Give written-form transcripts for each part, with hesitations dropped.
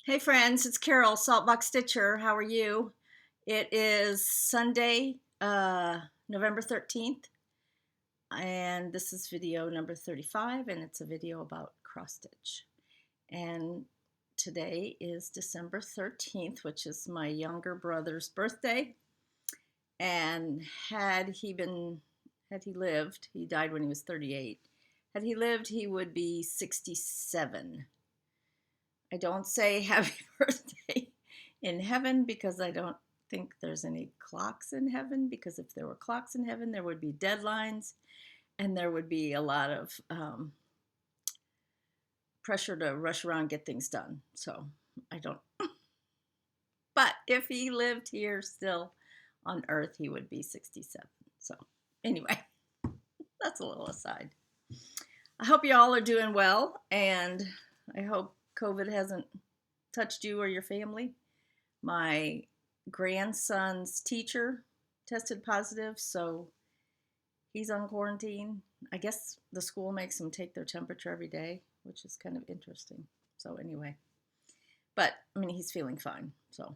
Hey friends, it's Carol, Saltbox Stitcher. How are you? It is Sunday, November 13th, and this is video number 35, and it's a video about cross stitch. And today is December 13th, which is my younger brother's birthday. And had he lived, he died when he was 38. Had he lived, he would be 67. I don't say happy birthday in heaven because I don't think there's any clocks in heaven, because if there were clocks in heaven, there would be deadlines and there would be a lot of pressure to rush around and get things done. So I don't. But if he lived here still on Earth, he would be 67. So anyway, that's a little aside. I hope you all are doing well, and I hope COVID hasn't touched you or your family. My grandson's teacher tested positive, so he's on quarantine. I guess the school makes them take their temperature every day, which is kind of interesting. So anyway, but I mean, he's feeling fine. So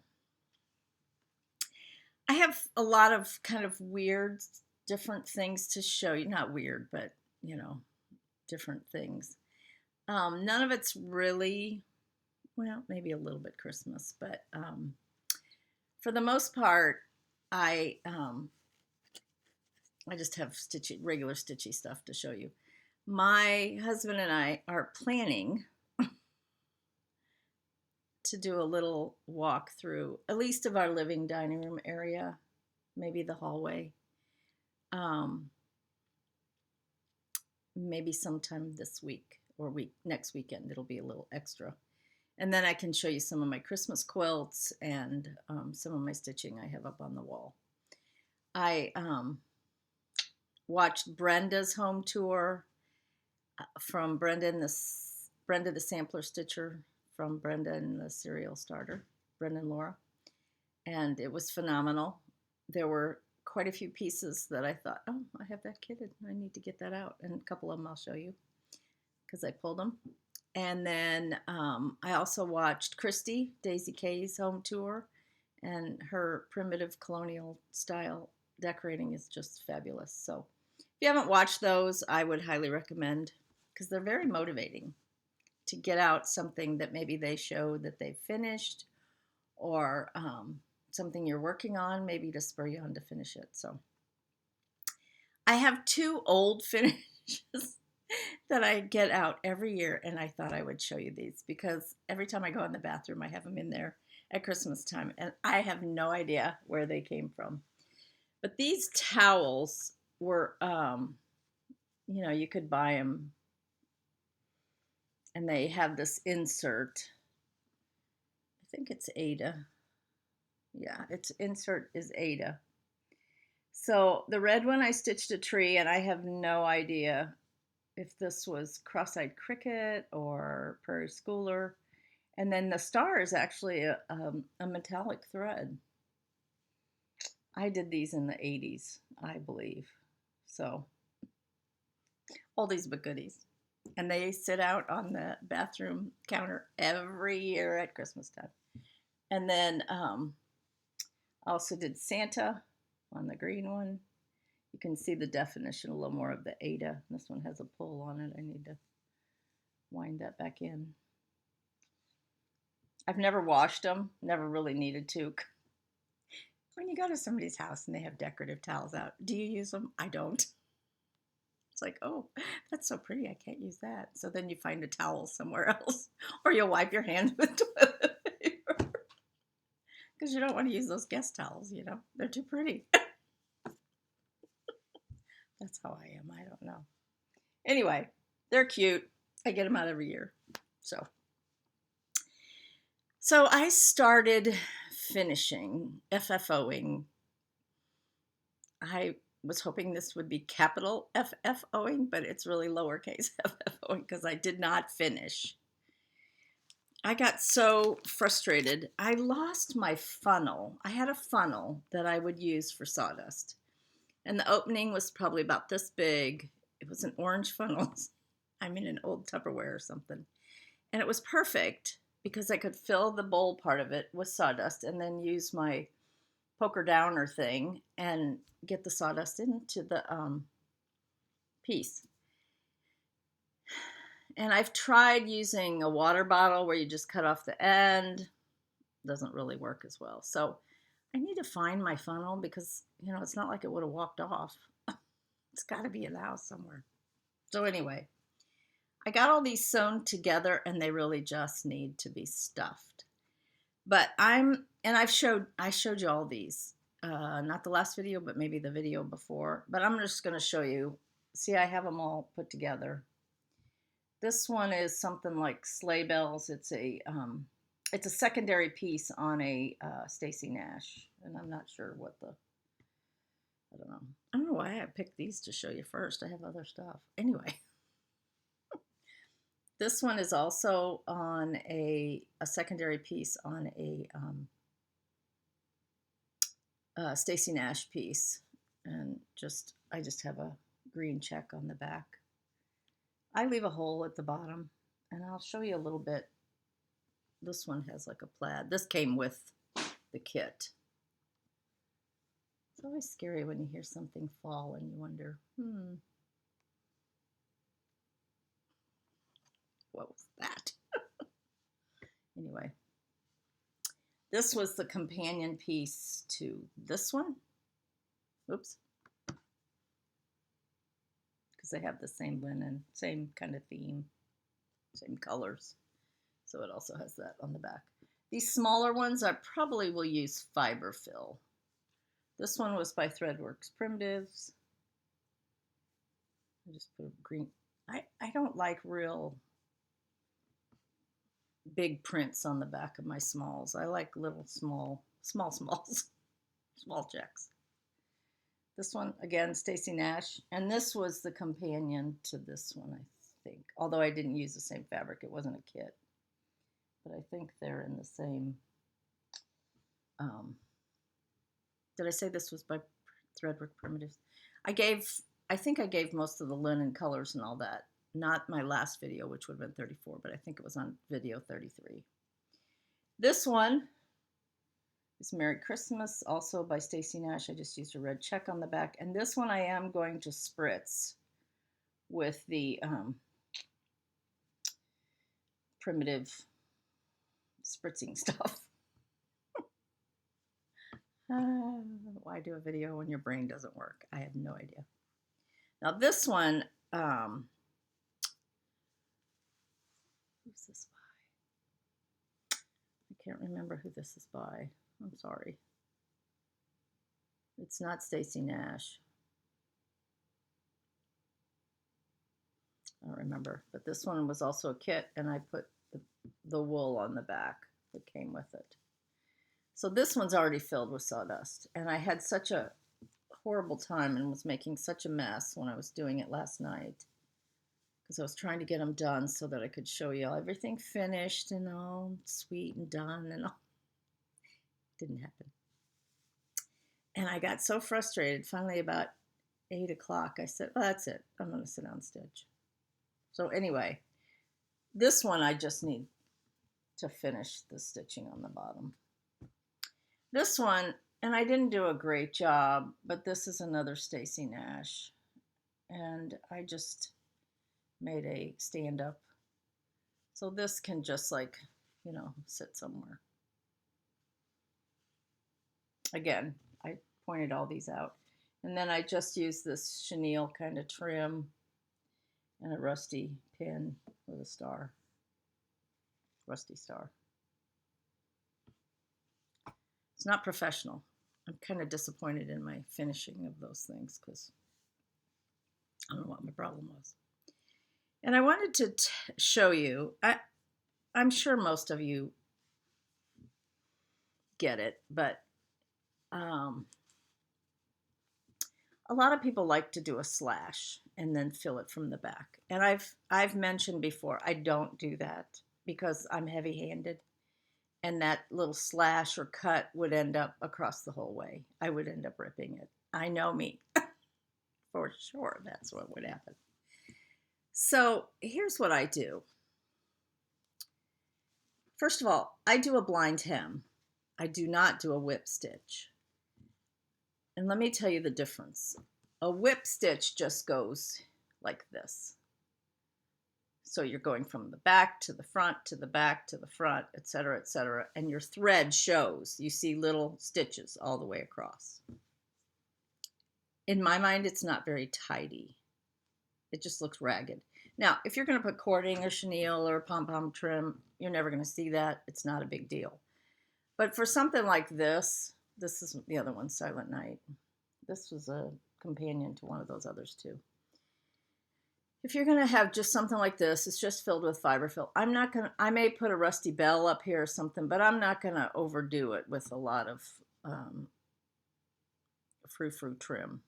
I have a lot of kind of weird, different things to show you. Not weird, but different things. None of it's really, well, maybe a little bit Christmas, but for the most part, I just have regular stitchy stuff to show you. My husband and I are planning to do a little walk through, at least of our living dining room area, maybe the hallway. Maybe sometime this week or next weekend, it'll be a little extra. And then I can show you some of my Christmas quilts and some of my stitching I have up on the wall. I watched Brenda's home tour from Brenda the Sampler Stitcher, from Brenda and the Serial Starter, Brenda and Laura. And it was phenomenal. There were quite a few pieces that I thought, oh, I have that kitted. I need to get that out. And a couple of them I'll show you because I pulled them. And then I also watched Christy, Daisy Kay's home tour, and her primitive colonial style decorating is just fabulous. So if you haven't watched those, I would highly recommend, because they're very motivating to get out something that maybe they show that they've finished, or something you're working on, maybe to spur you on to finish it. So I have two old finishes that I get out every year, and I thought I would show you these because every time I go in the bathroom, I have them in there at Christmas time, and I have no idea where they came from. But these towels were, you could buy them, and they have this insert. I think it's Ada. Yeah, its insert is Ada. So the red one, I stitched a tree, and I have no idea if this was cross-eyed cricket or prairie schooler. And then the star is actually a metallic thread. I did these in the 80s, I believe. So oldies but goodies. And they sit out on the bathroom counter every year at Christmas time. And then I also did Santa on the green one. You can see the definition a little more of the Ada. This one has a pull on it. I need to wind that back in. I've never washed them, never really needed to. When you go to somebody's house and they have decorative towels out, do you use them? I don't. It's like, oh, that's so pretty, I can't use that. So then you find a towel somewhere else, or you'll wipe your hands with toilet paper. Because you don't want to use those guest towels, they're too pretty. That's how I am. I don't know. Anyway, they're cute. I get them out every year. So I started finishing, FFOing. I was hoping this would be capital FFOing, but it's really lowercase FFOing because I did not finish. I got so frustrated. I lost my funnel. I had a funnel that I would use for sawdust. And the opening was probably about this big. It was an orange funnel. I'm in an old Tupperware or something. And it was perfect. because I could fill the bowl part of it with sawdust and then use my poker downer thing and get the sawdust into the piece. And I've tried using a water bottle where you just cut off the end. Doesn't really work as well. So I need to find my funnel because, you know, it's not like it would have walked off. It's got to be in the house somewhere. So anyway, I got all these sewn together and they really just need to be stuffed. But I showed you all these, not the last video, but maybe the video before. But I'm just going to show you. See, I have them all put together. This one is something like sleigh bells. It's a secondary piece on a Stacy Nash, and I'm not sure what the. I don't know. I don't know why I picked these to show you first. I have other stuff. Anyway. This one is also on a secondary piece on a Stacy Nash piece, and I just have a green check on the back. I leave a hole at the bottom, and I'll show you a little bit. This one has like a plaid. This came with the kit. It's always scary when you hear something fall and you wonder, what was that? Anyway, this was the companion piece to this one. Oops. Because they have the same linen, same kind of theme, same colors. So it also has that on the back. These smaller ones I probably will use fiber fill. This one was by Threadworks Primitives. I just put a green. I don't like real big prints on the back of my smalls. I like little smalls, small checks. This one, again, Stacy Nash. And this was the companion to this one, I think. Although I didn't use the same fabric. It wasn't a kit. But I think they're in the same. Did I say this was by Threadwork Primitives? I think I gave most of the linen colors and all that. Not my last video, which would have been 34, but I think it was on video 33. This one is Merry Christmas, also by Stacy Nash. I just used a red check on the back. And this one I am going to spritz with the primitive spritzing stuff. Why do a video when your brain doesn't work? I have no idea. Now this one, who's this by? I can't remember who this is by. I'm sorry. It's not Stacy Nash. I don't remember. But this one was also a kit, and I put the wool on the back that came with it. So this one's already filled with sawdust. And I had such a horrible time and was making such a mess when I was doing it last night. Because I was trying to get them done so that I could show you everything finished and all sweet and done and all. Didn't happen. And I got so frustrated. Finally, about 8 o'clock, I said, well, that's it. I'm going to sit down and stitch. So anyway, this one I just need to finish the stitching on the bottom. This one, and I didn't do a great job, but this is another Stacy Nash. And I just made a stand-up. So this can just like, you know, sit somewhere. Again, I pointed all these out. And then I just used this chenille kind of trim and a rusty pin with a star. Rusty star. It's not professional. I'm kind of disappointed in my finishing of those things because I don't know what my problem was. And I wanted to show you, I'm sure most of you get it, but a lot of people like to do a slash and then fill it from the back. And I've mentioned before, I don't do that because I'm heavy-handed. And that little slash or cut would end up across the whole way. I would end up ripping it. I know me. For sure, that's what would happen. So here's what I do. first of all, I do a blind hem. I do not do a whip stitch. And let me tell you the difference. A whip stitch just goes like this. So you're going from the back to the front to the back to the front, etc., and your thread shows. You see little stitches all the way across. In my mind, it's not very tidy. It just looks ragged. Now, if you're going to put cording or chenille or pom-pom trim, you're never going to see that. It's not a big deal. But for something like this is the other one, Silent Night. This was a companion to one of those others too. If you're going to have just something like this, it's just filled with fiber fill. I may put a Rusty Bell up here or something, but I'm not going to overdo it with a lot of frou-frou trim.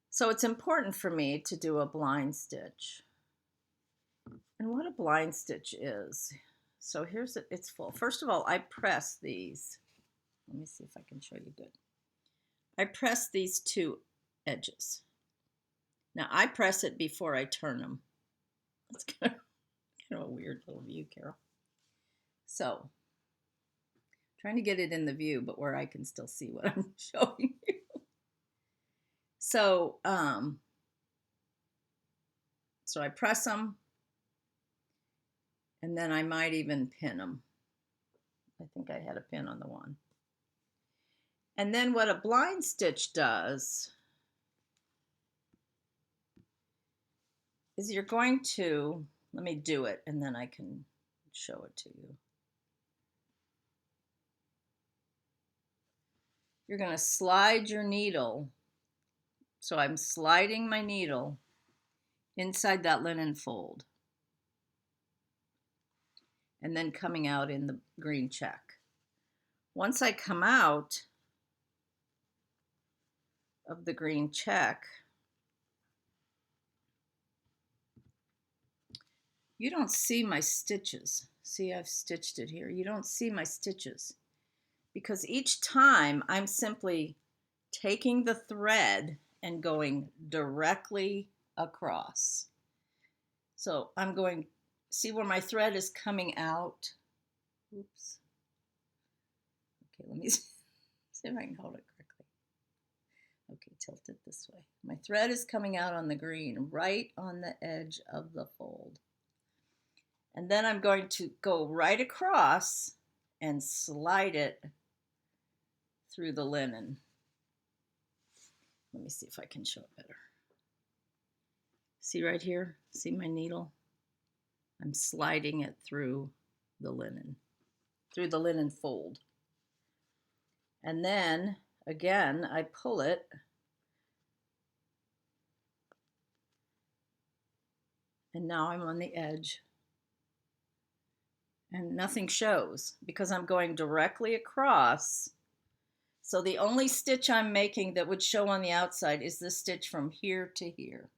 So it's important for me to do a blind stitch. And what a blind stitch is. So here's it, it's full. First of all, I press these. Let me see if I can show you good. I press these two edges. Now I press it before I turn them. That's kind of a weird little view, Carol. So, trying to get it in the view, but where I can still see what I'm showing you. So, so I press them, and then I might even pin them. I think I had a pin on the one. And then what a blind stitch does is you're going to, let me do it and then I can show it to you. You're going to slide your needle. So I'm sliding my needle inside that linen fold and then coming out in the green check. Once I come out of the green check, you don't see my stitches. See, I've stitched it here. You don't see my stitches because each time I'm simply taking the thread and going directly across. So I'm going, see where my thread is coming out? Oops. Okay, let me see if I can hold it correctly. Okay, tilt it this way. My thread is coming out on the green, right on the edge of the fold. And then I'm going to go right across and slide it through the linen. Let me see if I can show it better. See right here? See my needle? I'm sliding it through the linen fold. And then, again, I pull it and now I'm on the edge. And nothing shows because I'm going directly across. So the only stitch I'm making that would show on the outside is this stitch from here to here.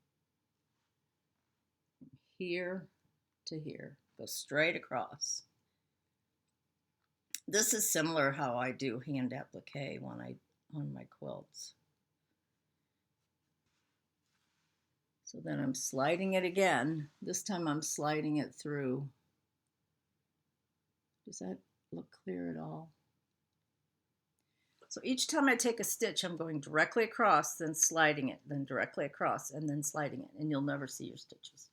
Here to here. Go straight across. This is similar how I do hand applique on my quilts. So then I'm sliding it again. This time I'm sliding it through. Does that look clear at all? So each time I take a stitch, I'm going directly across, then sliding it, then directly across, and then sliding it, and you'll never see your stitches.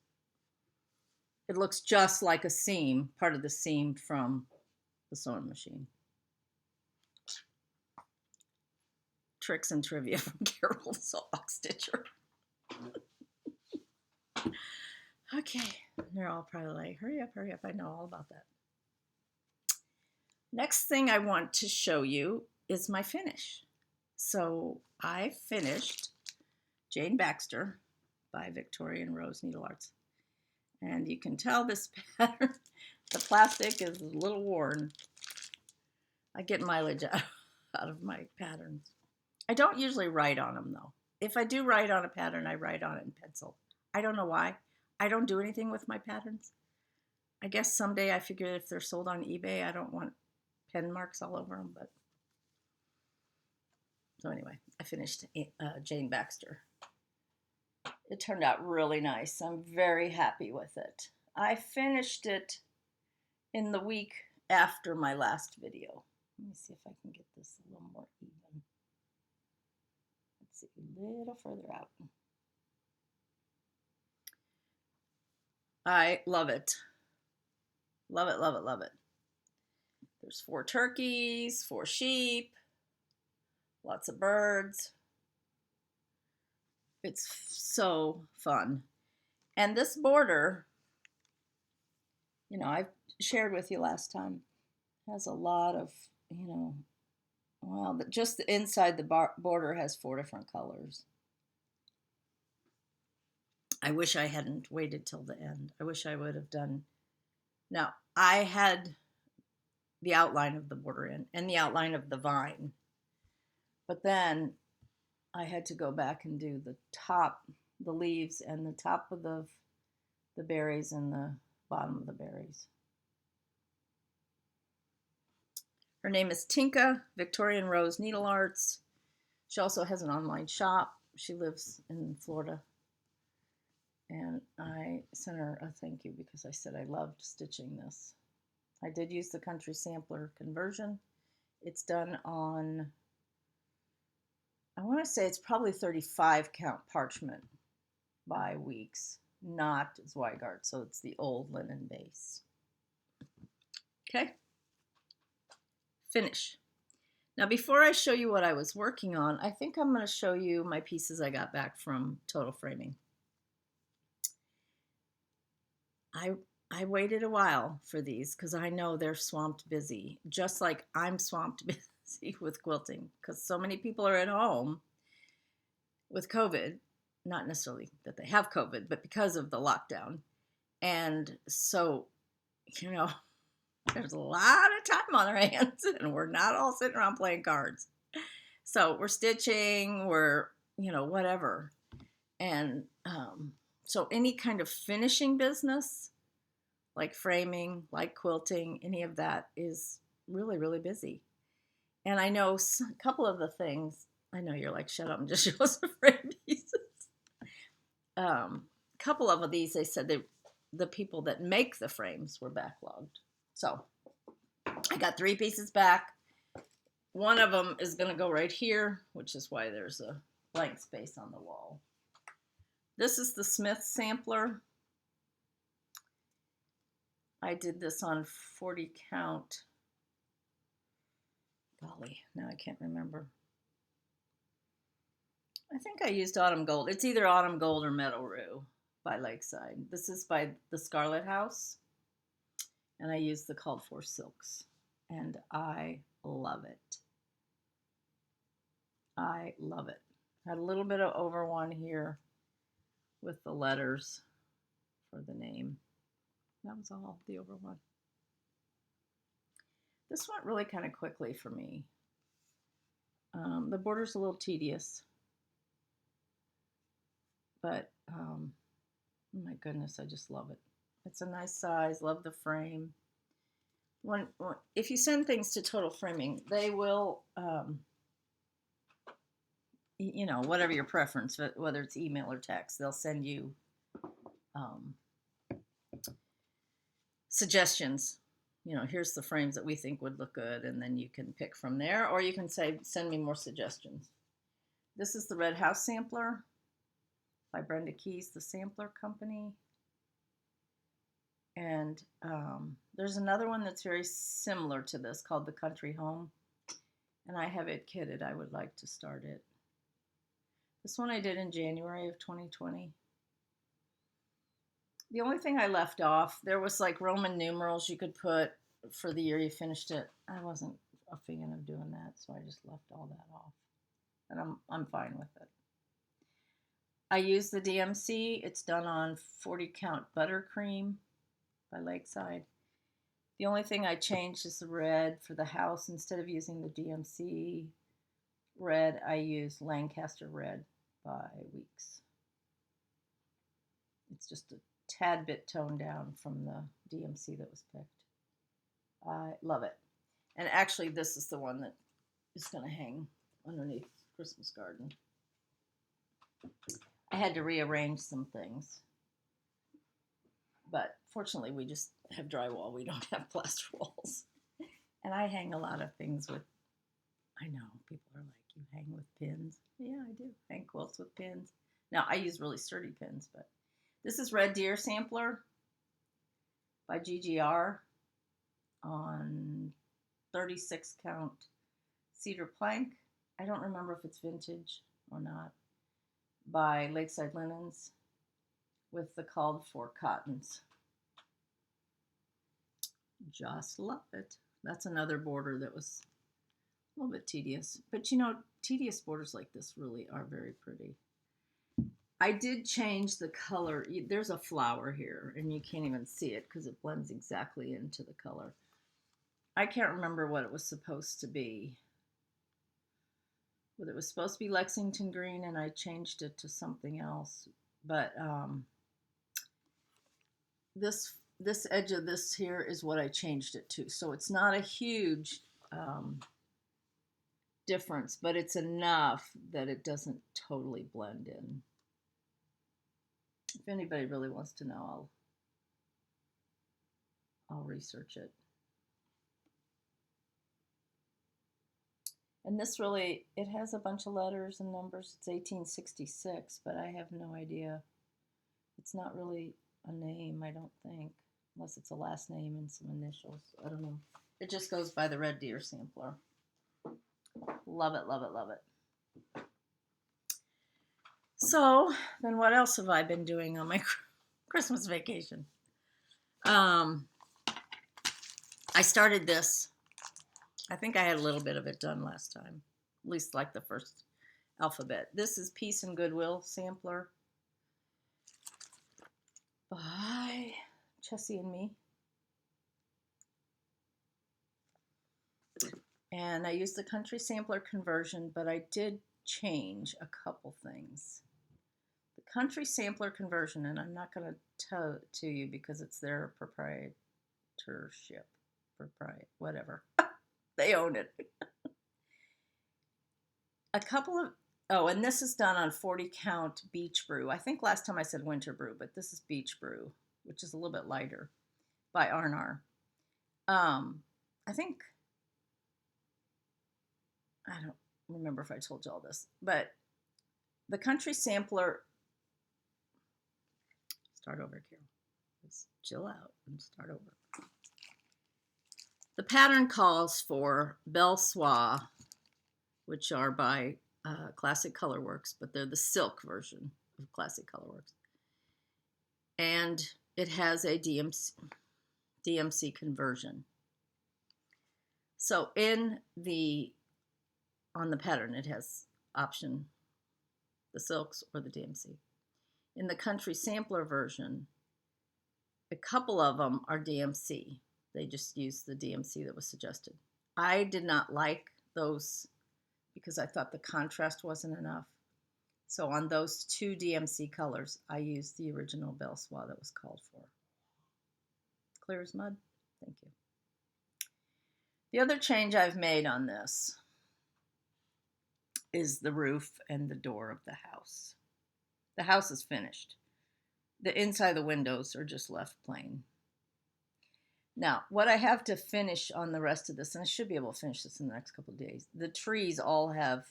It looks just like a seam, part of the seam from the sewing machine. Tricks and trivia from Carol, the Saltbox stitcher. Okay, they're all probably like, hurry up, I know all about that. Next thing I want to show you is my finish. So I finished Jane Baxter by Victoria and Rose Needle Arts. And you can tell this pattern, the plastic is a little worn. I get mileage out of my patterns. I don't usually write on them though. If I do write on a pattern, I write on it in pencil. I don't know why. I don't do anything with my patterns. I guess someday I figure if they're sold on eBay, I don't want pen marks all over them. But so anyway, I finished Jane Baxter. It turned out really nice. I'm very happy with it. I finished it in the week after my last video. Let me see if I can get this a little more even. Let's see, a little further out. I love it. Love it, love it, love it. There's 4 turkeys, 4 sheep, lots of birds. It's so fun. And this border, you know, I shared with you last time, has a lot of, you know, well, just the inside the border has 4 different colors. I wish I hadn't waited till the end. I wish I would have done. Now, I had the outline of the border in and the outline of the vine, but then I had to go back and do the top, the leaves, and the top of the berries and the bottom of the berries. Her name is Tinka Victorian Rose Needle Arts. She also has an online shop. She lives in Florida. And I sent her a thank you because I said I loved stitching this. I did use the country sampler conversion. It's done on, I want to say it's probably 35 count parchment by weeks, not Zweigart, so it's the old linen base. Okay, finish. Now before I show you what I was working on, I think I'm going to show you my pieces I got back from Total Framing. I waited a while for these because I know they're swamped busy, just like I'm swamped busy with quilting because so many people are at home with COVID, not necessarily that they have COVID, but because of the lockdown. And so, you know, there's a lot of time on our hands and we're not all sitting around playing cards. So we're stitching, we're, you know, whatever. And so any kind of finishing business, like framing, like quilting, any of that is really, really busy. And I know a couple of the things, I know you're like, shut up and just show us the frame pieces. A couple of these, they said the people that make the frames were backlogged. So I got 3 pieces back. One of them is going to go right here, which is why there's a blank space on the wall. This is the Smith sampler. I did this on 40 count. Golly, now I can't remember. I think I used Autumn Gold. It's either Autumn Gold or Meadow Rue by Lakeside. This is by the Scarlet House. And I used the Called For Silks. And I love it. I love it. Had a little bit of over one here with the letters for the name. That was all, the over one. This went really kind of quickly for me. The border's a little tedious. But, oh my goodness, I just love it. It's a nice size, love the frame. If you send things to Total Framing, they will, you know, whatever your preference, whether it's email or text, they'll send you suggestions. You know, here's the frames that we think would look good, and then you can pick from there, or you can say, send me more suggestions. This is the Red House sampler by Brenda Keys, the Sampler Company. And there's another one that's very similar to this called the Country Home. And I have it kitted. I would like to start it. This one I did in January of 2020. The only thing I left off, there was like Roman numerals you could put for the year you finished it. I wasn't a fan of doing that, so I just left all that off. And I'm fine with it. I use the DMC. It's done on 40 count buttercream by Lakeside. The only thing I changed is the red for the house. Instead of using the DMC red, I use Lancaster red by Weeks. It's just a tad bit toned down from the DMC that was picked. I love it. And actually, this is the one that is going to hang underneath Christmas garden. I had to rearrange some things, but Fortunately, we just have drywall. We don't have plaster walls. And I hang a lot of things with, I know, people are like, you hang with pins. Yeah, I do. Hang quilts with pins. Now, I use really sturdy pins, but this is Red Deer Sampler by GGR on 36 count cedar plank. I don't remember if it's vintage or not. By Lakeside Linens with the called for cottons. Just love it. That's another border that was a little bit tedious. But you know, tedious borders like this really are very pretty. I did change the color. There's a flower here, and you can't even see it because it blends exactly into the color. I can't remember what it was supposed to be. But it was supposed to be Lexington green, and I changed it to something else. But this edge of this here is what I changed it to. So it's not a huge difference, but it's enough that it doesn't totally blend in. If anybody really wants to know, I'll research it. And this really, it has a bunch of letters and numbers. It's 1866, but I have no idea. It's not really a name, I don't think, unless it's a last name and some initials. I don't know. It just goes by the Red Deer Sampler. Love it, love it, love it. So, then what else have I been doing on my Christmas vacation? I started this. I think I had a little bit of it done last time, at least like the first alphabet. This is Peace and Goodwill Sampler by Chessie and me. And I used the country sampler conversion, but I did change a couple things. The country sampler conversion, and I'm not going to tell it to you because it's their proprietorship, whatever. They own it. A couple of, oh, and this is done on 40 count Beach Brew. I think last time I said Winter Brew, but this is Beach Brew, which is a little bit lighter, by Arnar. I think, I don't remember if I told you all this, but the country sampler, start over, Carol. Let's chill out and start over. The pattern calls for Belle Soie, which are by Classic Colorworks, but they're the silk version of Classic Colorworks. And it has a DMC conversion. So on the pattern, it has option the silks or the DMC. In the country sampler version, a couple of them are DMC. They just used the DMC that was suggested. I did not like those because I thought the contrast wasn't enough. So on those two DMC colors, I used the original Belle Soie that was called for. Clear as mud? Thank you. The other change I've made on this is the roof and the door of the house. The house is finished. The inside of the windows are just left plain. Now, what I have to finish on the rest of this, and I should be able to finish this in the next couple of days, the trees all have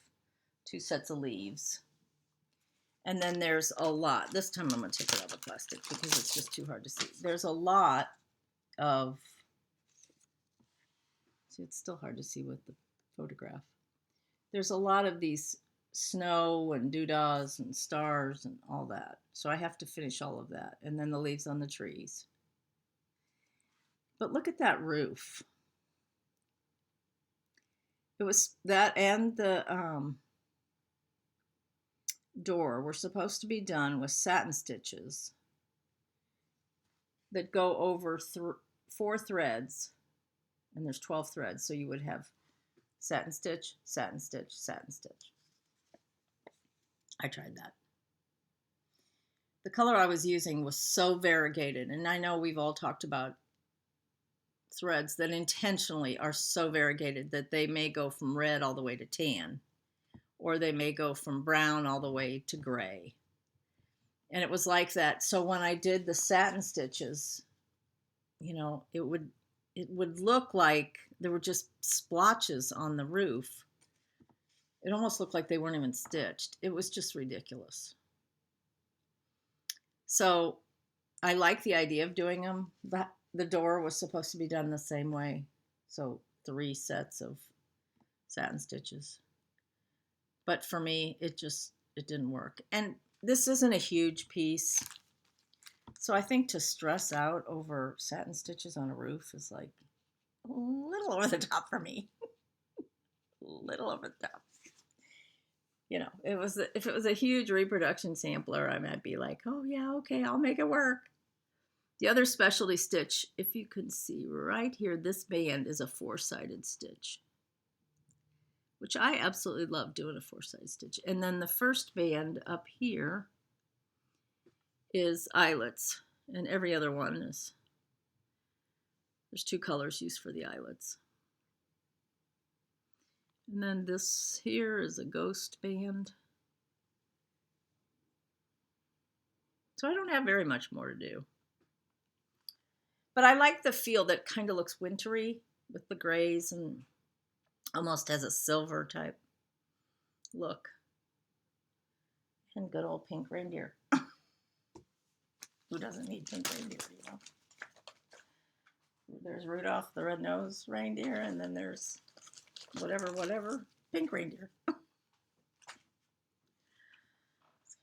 2 sets of leaves. And then there's a lot. This time I'm going to take it out of the plastic because it's just too hard to see. There's a lot of, see, it's still hard to see with the photograph. There's a lot of these snow and doodahs and stars and all that. So I have to finish all of that. And then the leaves on the trees. But look at that roof. It was that and the door were supposed to be done with satin stitches that go over 4 threads. And there's 12 threads. So you would have satin stitch, satin stitch, satin stitch. I tried that. The color I was using was so variegated. And I know we've all talked about threads that intentionally are so variegated that they may go from red all the way to tan, or they may go from brown all the way to gray. And it was like that. So when I did the satin stitches, you know, it would look like there were just splotches on the roof. It almost looked like they weren't even stitched. It was just ridiculous. So I like the idea of doing them. The door was supposed to be done the same way. So 3 sets of satin stitches. But for me, it didn't work. And this isn't a huge piece. So I think to stress out over satin stitches on a roof is like a little over the top for me. A little over the top. You know, if it was a huge reproduction sampler, I might be like, oh yeah, okay, I'll make it work. The other specialty stitch, if you can see right here, this band is a 4-sided stitch, which I absolutely love doing a 4-sided stitch. And then the first band up here is eyelets, and every other one is, there's 2 colors used for the eyelets. And then this here is a ghost band. So I don't have very much more to do. But I like the feel that kind of looks wintry with the grays and almost has a silver type look. And good old pink reindeer. Who doesn't need pink reindeer, you know? There's Rudolph the red-nosed reindeer, and then there's whatever, pink reindeer. It's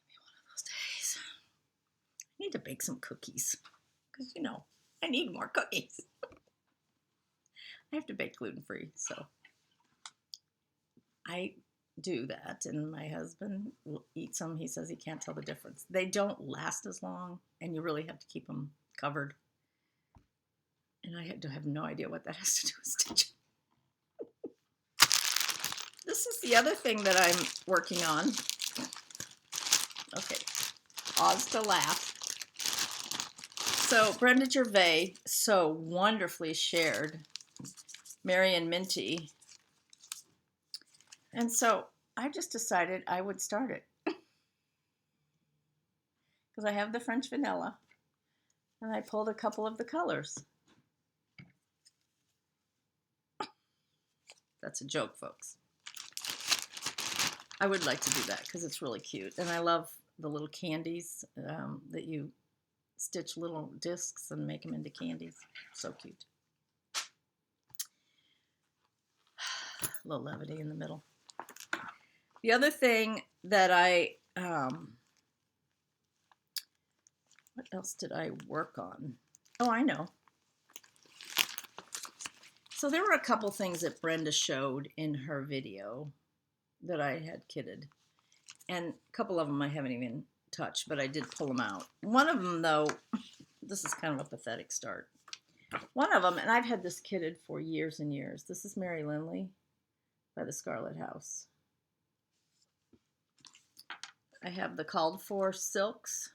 gonna be one of those days. I need to bake some cookies, because, you know, I need more cookies. I have to bake gluten-free, so I do that, and my husband will eat some. He says he can't tell the difference. They don't last as long, and you really have to keep them covered. And I have no idea what that has to do with stitching. This is the other thing that I'm working on. Okay, pause to laugh. So Brenda Gervais so wonderfully shared Mary and Minty. And so I just decided I would start it. Because I have the French vanilla. And I pulled a couple of the colors. That's a joke, folks. I would like to do that because it's really cute. And I love the little candies that you stitch little discs and make them into candies. So cute. A little levity in the middle. The other thing that what else did I work on? Oh, I know. So there were a couple things that Brenda showed in her video that I had kitted. And a couple of them I haven't even touched, but I did pull them out. One of them, though, this is kind of a pathetic start. One of them, and I've had this kitted for years and years. This is Mary Lindley by the Scarlet House. I have the called for silks.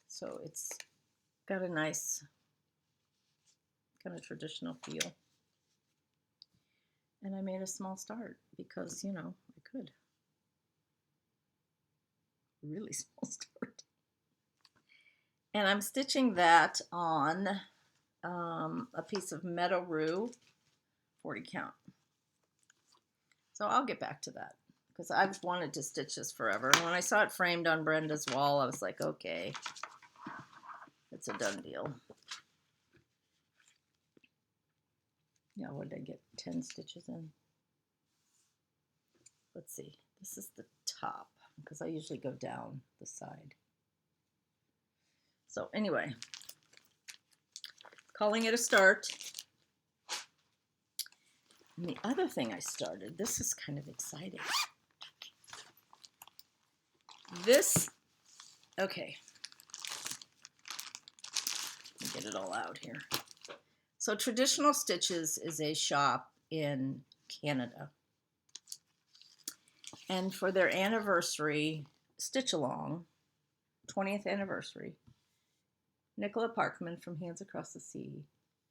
So it's got a nice kind of traditional feel. And I made a small start because, you know, I could. Really small start. And I'm stitching that on a piece of Meadow Rue 40 count. So I'll get back to that because I've wanted to stitch this forever. And when I saw it framed on Brenda's wall, I was like, okay, it's a done deal. Yeah, what did I get? 10 stitches in. Let's see. This is the top because I usually go down the side. So anyway, calling it a start. And the other thing I started, this is kind of exciting. This, okay. Let me get it all out here. So Traditional Stitches is a shop in Canada. And for their anniversary stitch along, 20th anniversary, Nicola Parkman from Hands Across the Sea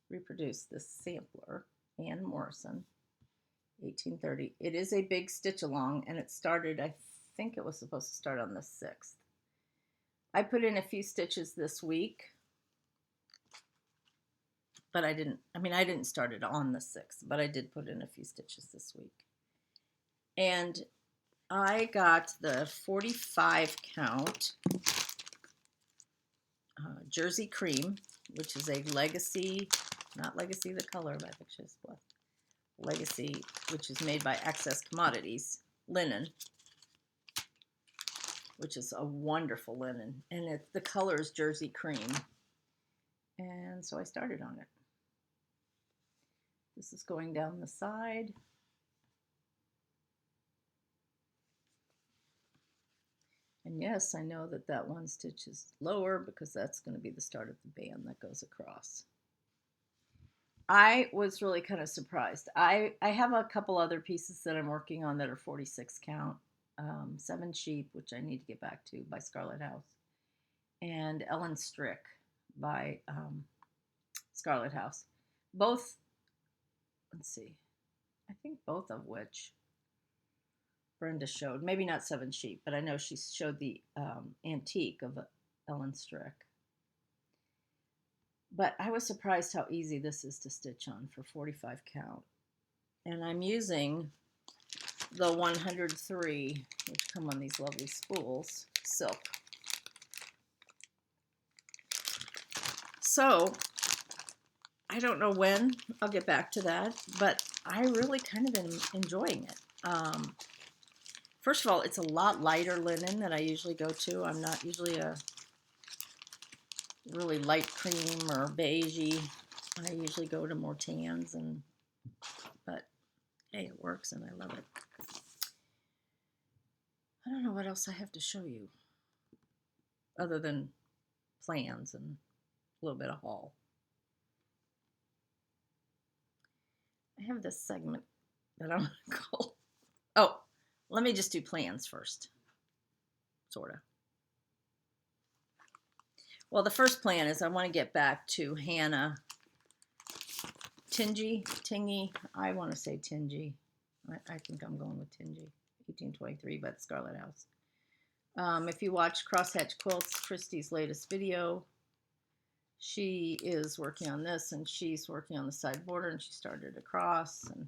reproduced this sampler, Anne Morrison, 1830. It is a big stitch along, and it started, I think it was supposed to start on the 6th. I put in a few stitches this week, but I didn't start it on the 6th, but I did put in a few stitches this week. And I got the 45 count Jersey Cream, which is a Legacy, not Legacy the color, but I think she's what? Legacy, which is made by Access Commodities, linen, which is a wonderful linen. And the color is Jersey Cream. And so I started on it. This is going down the side. And yes, I know that that one stitch is lower because that's going to be the start of the band that goes across. I was really kind of surprised. I have a couple other pieces that I'm working on that are 46 count. 7 Sheep, which I need to get back to, by Scarlet House. And Ellen Strick by Scarlet House. Both, let's see, I think both of which Brenda showed. Maybe not 7 Sheep, but I know she showed the antique of Ellen Strick. But I was surprised how easy this is to stitch on for 45 count. And I'm using the 103, which come on these lovely spools, silk. So I don't know when I'll get back to that, but I really kind of am enjoying it. First of all, it's a lot lighter linen than I usually go to. I'm not usually a really light cream or beigey. I usually go to more tans, but hey, it works and I love it. I don't know what else I have to show you other than plans and a little bit of haul. I have this segment that I'm going to call, oh, let me just do plans first, sort of. Well, the first plan is I want to get back to Hannah Tingy, I want to say Tingy. I think I'm going with Tingy, 1823 by the Scarlet House. If you watch Crosshatch Quilts, Christy's latest video, she is working on this, and she's working on the side border, and she started across, and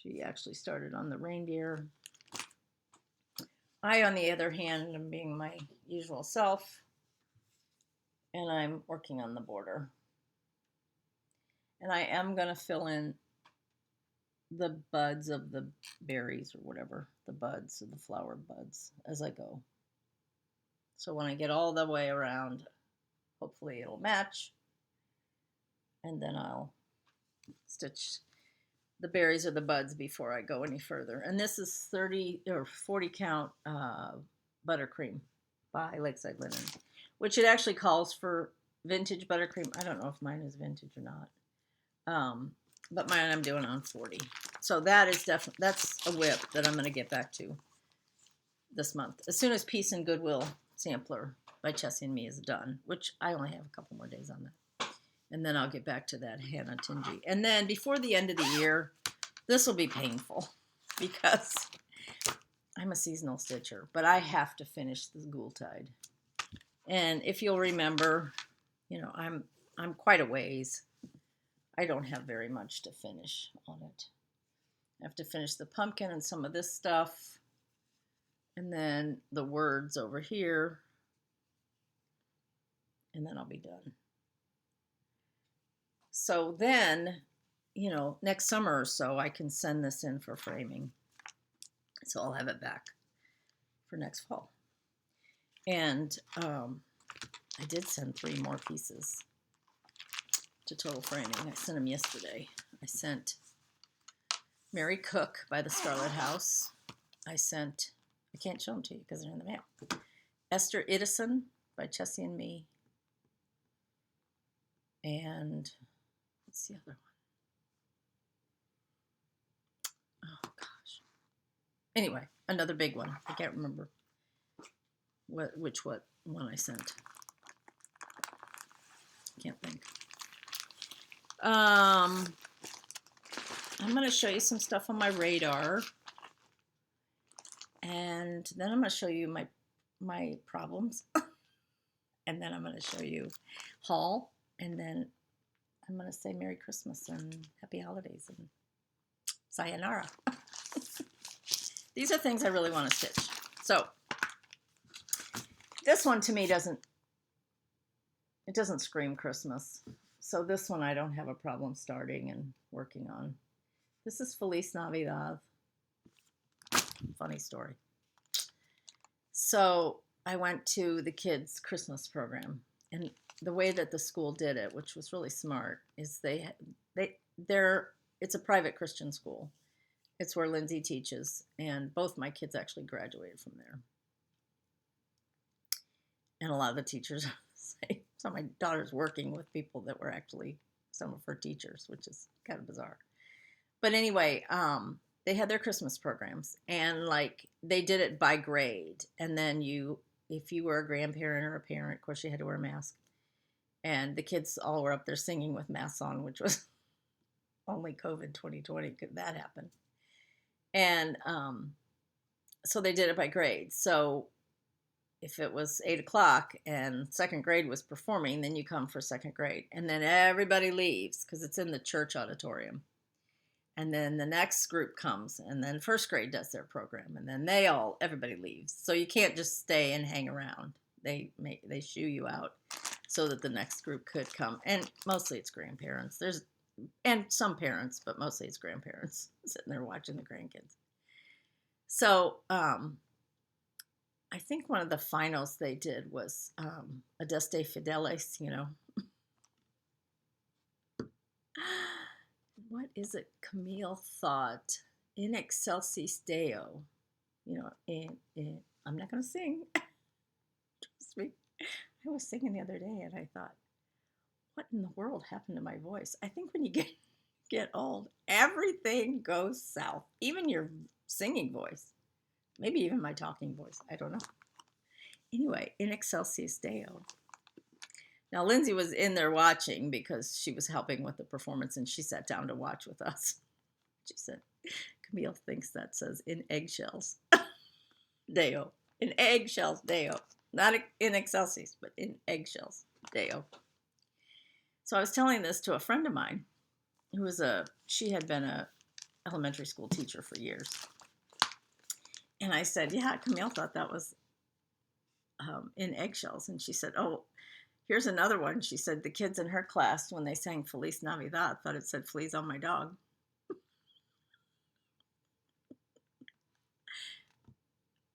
she actually started on the reindeer. I, on the other hand, am being my usual self, and I'm working on the border. And I am going to fill in the buds of the berries or whatever, the buds of the flower buds as I go. So when I get all the way around, hopefully it'll match, and then I'll stitch the berries or the buds before I go any further. And this is 30 or 40 count buttercream by Lakeside Linen, which it actually calls for vintage buttercream. I don't know if mine is vintage or not. But mine I'm doing on 40. So that is definitely, that's a whip that I'm going to get back to this month. As soon as Peace and Goodwill sampler by Chessie and Me is done, which I only have a couple more days on that. And then I'll get back to that Hannah Tingy. And then before the end of the year, this will be painful because I'm a seasonal stitcher, but I have to finish the Ghoultide. And if you'll remember, you know, I'm quite a ways. I don't have very much to finish on it. I have to finish the pumpkin and some of this stuff, and then the words over here, and then I'll be done. So then, you know, next summer or so, I can send this in for framing. So I'll have it back for next fall. And I did send 3 more pieces to Total Framing. I sent them yesterday. I sent Mary Cook by the Scarlet House. I can't show them to you because they're in the mail. Esther Idison by Chessie and Me. And what's the other one? Oh gosh. Anyway, another big one. I can't remember which one I sent. Can't think. I'm going to show you some stuff on my radar, and then I'm going to show you my my problems. And then I'm going to show you haul. And then I'm going to say Merry Christmas and Happy Holidays and sayonara. These are things I really want to stitch. So this one to me doesn't scream Christmas. So this one I don't have a problem starting and working on. This is Feliz Navidad. Funny story. So I went to the kids' Christmas program, and the way that the school did it, which was really smart, is it's a private Christian school. It's where Lindsay teaches, and both my kids actually graduated from there. And a lot of the teachers say, so my daughter's working with people that were actually some of her teachers, which is kind of bizarre. But anyway, they had their Christmas programs, and like they did it by grade. And then if you were a grandparent or a parent, of course you had to wear a mask. And the kids all were up there singing with masks on, which was only COVID 2020 could that happen. And so they did it by grade. So if it was 8 o'clock and second grade was performing, then you come for second grade. And then everybody leaves because it's in the church auditorium. And then the next group comes, and then first grade does their program, and then everybody leaves. So you can't just stay and hang around. They shoo you out so that the next group could come. And mostly it's grandparents. And some parents, but mostly it's grandparents sitting there watching the grandkids. So I think one of the finals they did was Adeste Fideles, What is it? Camille thought, in excelsis Deo. I'm not going to sing. Trust me. I was singing the other day and I thought, what in the world happened to my voice? I think when you get old, everything goes south. Even your singing voice. Maybe even my talking voice. I don't know. Anyway, in excelsis Deo. Now, Lindsay was in there watching because she was helping with the performance, and she sat down to watch with us. She said, Camille thinks that says in eggshells Deo. In eggshells Deo. Not in excelsis, but in eggshells Deo. So I was telling this to a friend of mine she had been a elementary school teacher for years. And I said, yeah, Camille thought that was in eggshells. And she said, oh, here's another one. She said the kids in her class, when they sang Feliz Navidad, thought it said fleas on my dog.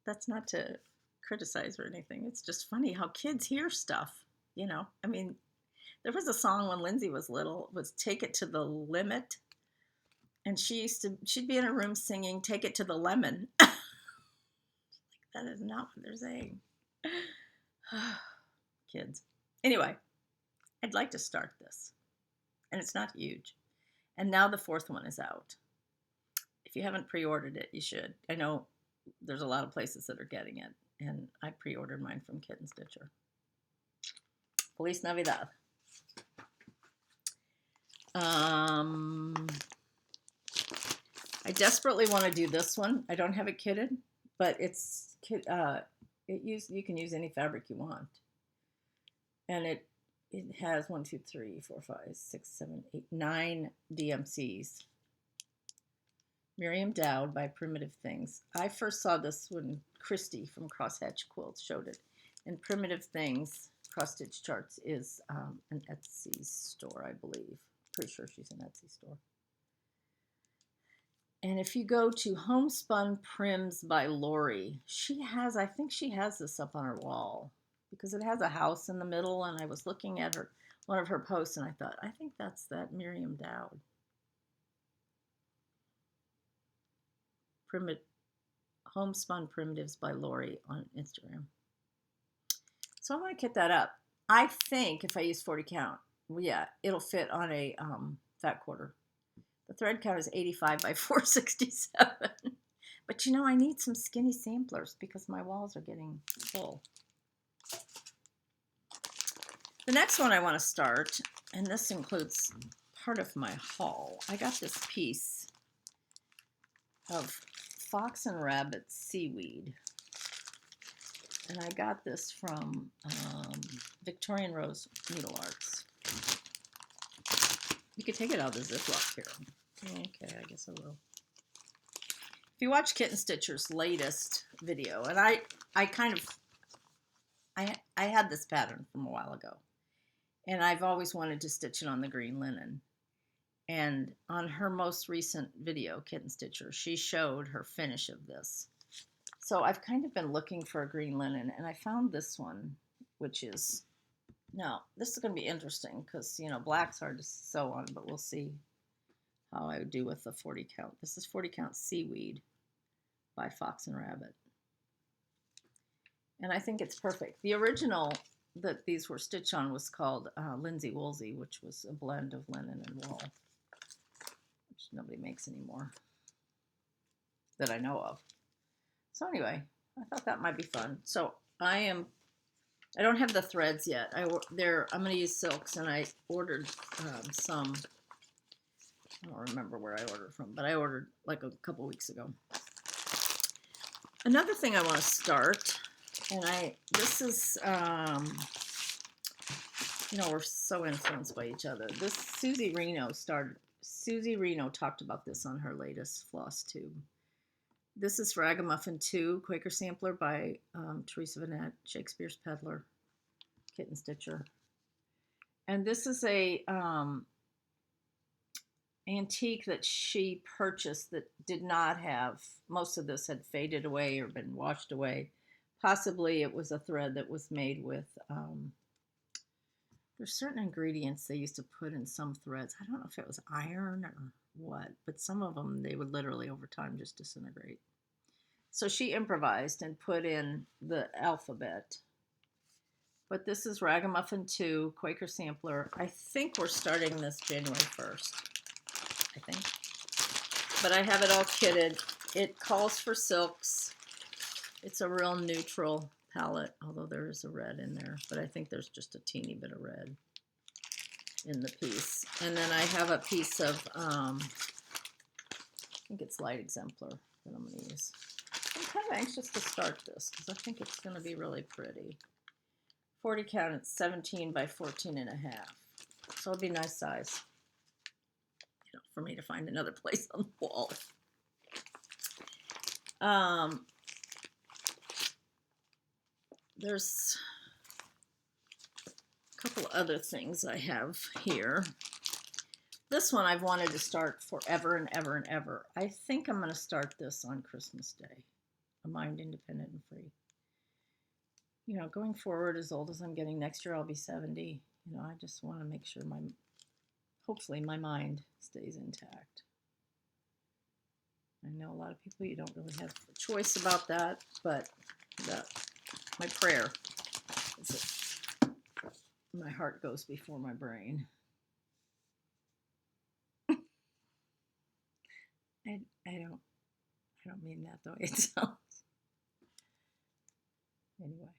That's not to criticize or anything. It's just funny how kids hear stuff, I mean, there was a song when Lindsay was little, was Take It to the Limit. And she'd be in her room singing Take It to the Lemon. That is not what they're saying. Kids. Anyway, I'd like to start this. And it's not huge. And now the fourth one is out. If you haven't pre-ordered it, you should. I know there's a lot of places that are getting it. And I pre-ordered mine from Kitten Stitcher. Feliz Navidad. I desperately want to do this one. I don't have it kitted, but you can use any fabric you want. And it has 1, 2, 3, 4, 5, 6, 7, 8, 9 DMCs. Miriam Dowd by Primitive Things. I first saw this when Christy from Crosshatch Quilts showed it. And Primitive Things, Cross Stitch Charts, is an Etsy store, I believe. Pretty sure she's an Etsy store. And if you go to Homespun Prims by Lori, I think she has this up on her wall because it has a house in the middle. And I was looking at one of her posts and I thought, I think that's that Miriam Dowd. Homespun Primitives by Lori on Instagram. So I'm going to kit that up. I think if I use 40 count, yeah, it'll fit on a fat quarter. The thread count is 85 by 467. But I need some skinny samplers because my walls are getting full. The next one I want to start, and this includes part of my haul. I got this piece of Fox and Rabbit seaweed. And I got this from Victorian Rose Needle Arts. You could take it out of the Ziploc here. Okay, I guess I will. If you watch Kitten Stitcher's latest video, and I had this pattern from a while ago, and I've always wanted to stitch it on the green linen. And on her most recent video, Kitten Stitcher, she showed her finish of this. So I've kind of been looking for a green linen, and I found this one, which is, now this is going to be interesting because, you know, black's hard to sew on, but we'll see how I would do with the 40 count. This is 40 count Seaweed by Fox and Rabbit. And I think it's perfect. The original that these were stitched on was called Linsey Woolsey, which was a blend of linen and wool, which nobody makes anymore that I know of. So anyway, I thought that might be fun. So I don't have the threads yet. I'm going to use silks, and I ordered some. I don't remember where I ordered from, but I ordered like a couple weeks ago. Another thing I want to start, and this is, you know, we're so influenced by each other. This Susie Reno talked about this on her latest floss tube. This is Ragamuffin II, Quaker Sampler by Teresa Vanette, Shakespeare's Peddler, Kitten Stitcher. And this is a antique that she purchased that did not have, most of this had faded away or been washed away. Possibly it was a thread that was made with, there's certain ingredients they used to put in some threads. I don't know if it was iron or what, but some of them, they would literally over time just disintegrate. So she improvised and put in the alphabet. But this is Ragamuffin II, Quaker Sampler. I think we're starting this January 1st, I think. But I have it all kitted. It calls for silks. It's a real neutral palette, although there is a red in there. But I think there's just a teeny bit of red in the piece. And then I have a piece of, I think it's Light Exemplar that I'm going to use. I'm kind of anxious to start this because I think it's going to be really pretty. 40 count, it's 17 by 14 and a half. So it'll be a nice size, you know, for me to find another place on the wall. There's a couple other things I have here. This one I've wanted to start forever and ever and ever. I think I'm going to start this on Christmas Day. A Mind Independent and Free. You know, going forward, as old as I'm getting, next year I'll be 70. You know, I just want to make sure hopefully my mind stays intact. I know a lot of people, you don't really have a choice about that, but my prayer is that my heart goes before my brain. I don't mean that the way it sounds. Anyway.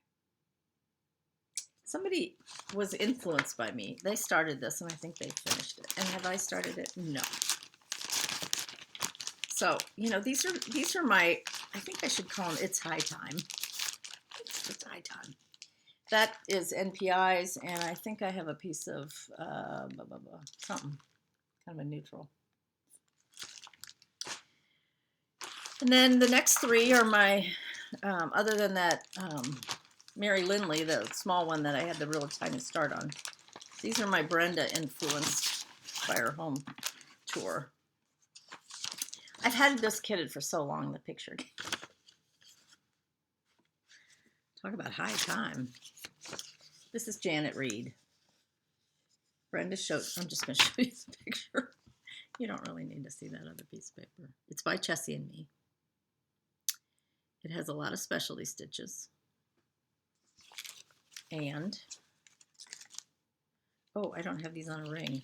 Somebody was influenced by me. They started this, and I think they finished it. And have I started it? No. So, you know, these are my, I think I should call them It's High Time. It's High Time. That is Npis, and I think I have a piece of something, kind of a neutral. And then the next three are my, other than that, Mary Lindley, the small one that I had the real tiny start on. These are my Brenda influenced by her home tour. I've had this kitted for so long, the picture. Talk about high time. This is Janet Reed. Brenda showed, I'm just going to show you the picture. You don't really need to see that other piece of paper. It's by Chessie and me. It has a lot of specialty stitches. And, oh, I don't have these on a ring.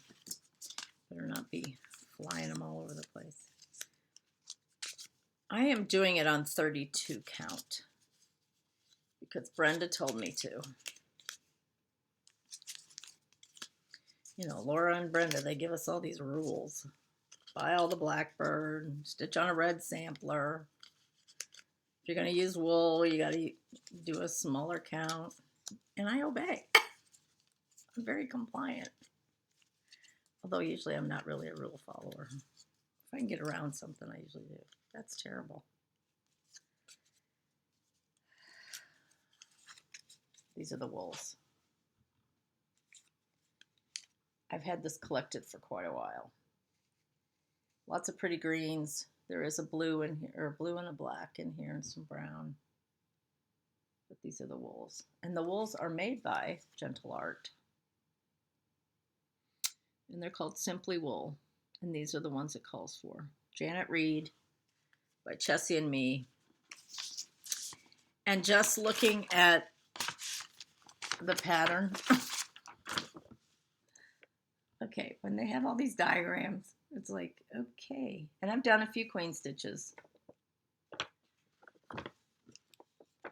Better not be flying them all over the place. I am doing it on 32 count because Brenda told me to. You know, Laura and Brenda, they give us all these rules. Buy all the Blackbird, stitch on a red sampler. If you're going to use wool, you got to do a smaller count. And I obey. I'm very compliant. Although usually I'm not really a rule follower. If I can get around something, I usually do. That's terrible. These are the wools. I've had this collected for quite a while. Lots of pretty greens. There is a blue in here, or a blue and a black in here, and some brown. But these are the wools. And the wools are made by Gentle Art. And they're called Simply Wool. And these are the ones it calls for. Janet Reed by Chessie and Me. And just looking at the pattern. Okay, when they have all these diagrams, it's like, okay. And I've done a few queen stitches.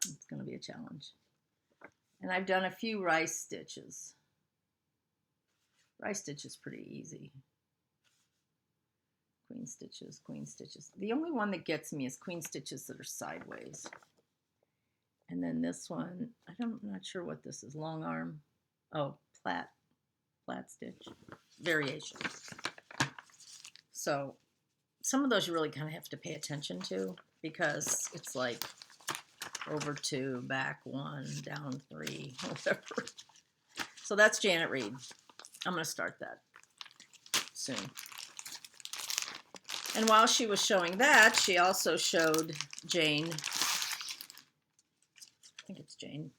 It's going to be a challenge. And I've done a few rice stitches. Rice stitch is pretty easy. Queen stitches, queen stitches. The only one that gets me is queen stitches that are sideways. And then this one, I'm not sure what this is. Long arm. Oh, flat stitch. Variations. So some of those you really kind of have to pay attention to because it's like over 2, back 1, down 3, whatever. So that's Janet Reed. I'm going to start that soon. And while she was showing that, she also showed Jane, I think it's Jane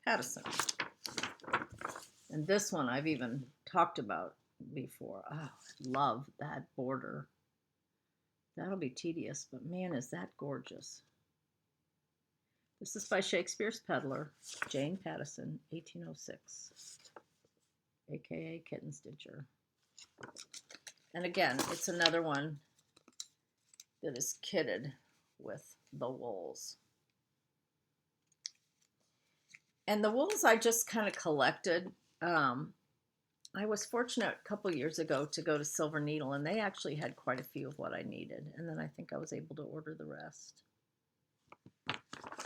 Patterson. And this one I've even talked about before. Oh, I love that border. That'll be tedious, but man, is that gorgeous. This is by Shakespeare's Peddler, Jane Patterson, 1806, aka Kitten Stitcher. And again, it's another one that is kitted with the wools. And the wools I just kind of collected. I was fortunate a couple years ago to go to Silver Needle, and they actually had quite a few of what I needed. And then I think I was able to order the rest.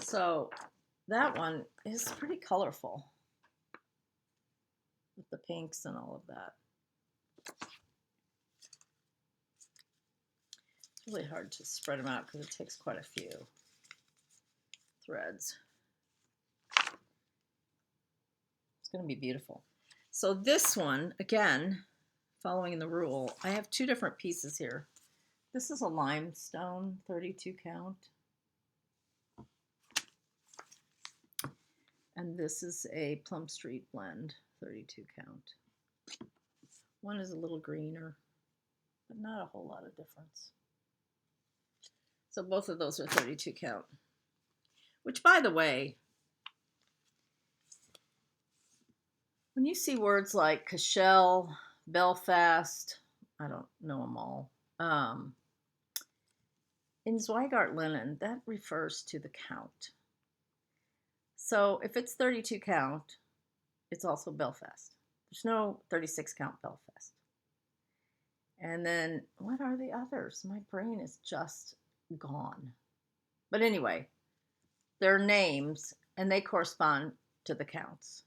So that one is pretty colorful with the pinks and all of that. It's really hard to spread them out because it takes quite a few threads. It's going to be beautiful. So this one, again, following the rule, I have 2 different pieces here. This is a limestone 32 count. And this is a Plum Street blend 32 count. One is a little greener, but not a whole lot of difference. So both of those are 32 count. Which, by the way, when you see words like Cashel, Belfast, I don't know them all, in Zweigart linen, that refers to the count. So if it's 32 count, it's also Belfast. There's no 36 count Belfast. And then what are the others? My brain is just gone. But anyway, they're names and they correspond to the counts.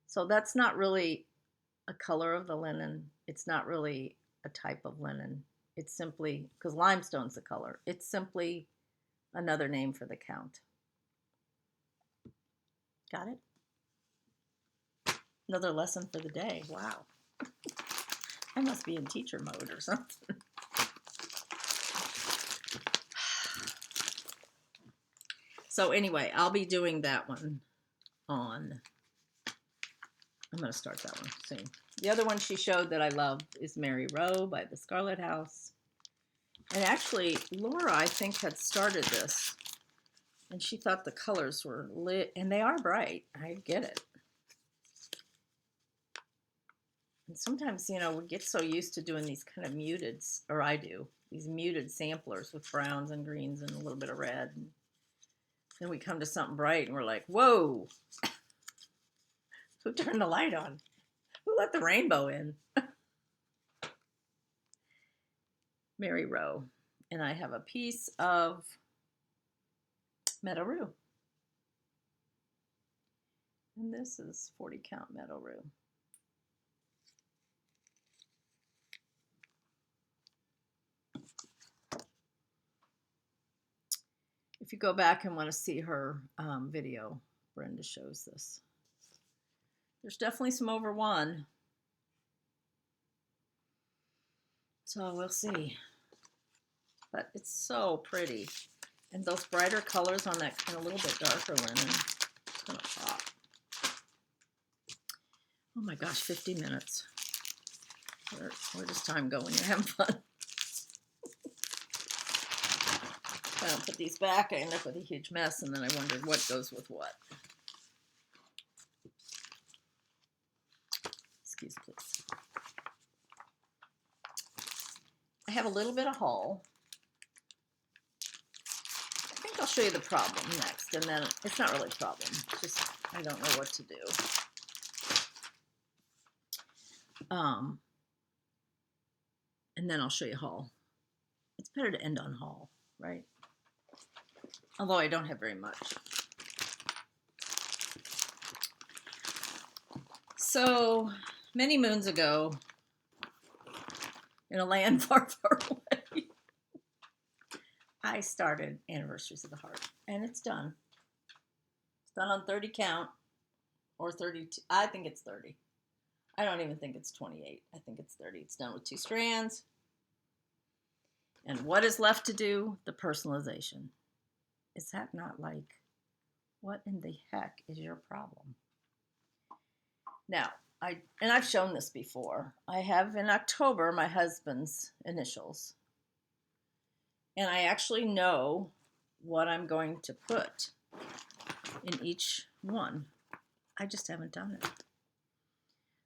So that's not really a color of the linen. It's not really a type of linen. It's simply, because limestone's the color, it's simply another name for the count. Got it? Another lesson for the day. Wow. I must be in teacher mode or something. So anyway, I'll be doing that one on, I'm going to start that one soon. The other one she showed that I love is Mary Rowe by the Scarlet House. And actually, Laura, I think, had started this. And she thought the colors were lit, and they are bright. I get it. And sometimes, you know, we get so used to doing these kind of muted, or I do, these muted samplers with browns and greens and a little bit of red. And then we come to something bright, and we're like, whoa, who turned the light on? Who let the rainbow in? Mary Rowe. And I have a piece of Meadowroo. And this is 40 count Meadowroo. If you go back and want to see her video, Brenda shows this. There's definitely some over one. So we'll see. But it's so pretty. And those brighter colors on that kind of little bit darker linen, it's going to pop. Oh my gosh, 50 minutes. Where does time go when you're having fun? If I don't put these back, I end up with a huge mess, and then I wonder what goes with what. Excuse please. I have a little bit of haul. I think I'll show you the problem next, and then it's not really a problem. It's just I don't know what to do. And then I'll show you haul. It's better to end on haul, right? Although I don't have very much. So many moons ago, in a land far, far away, I started Anniversaries of the Heart, and it's done. It's done on 30 count, or 32. I think it's 30. I don't even think it's 28. I think it's 30. It's done with 2 strands. And what is left to do? The personalization. Is that not like, what in the heck is your problem? Now, I've shown this before. I have in October my husband's initials. And I actually know what I'm going to put in each one. I just haven't done it.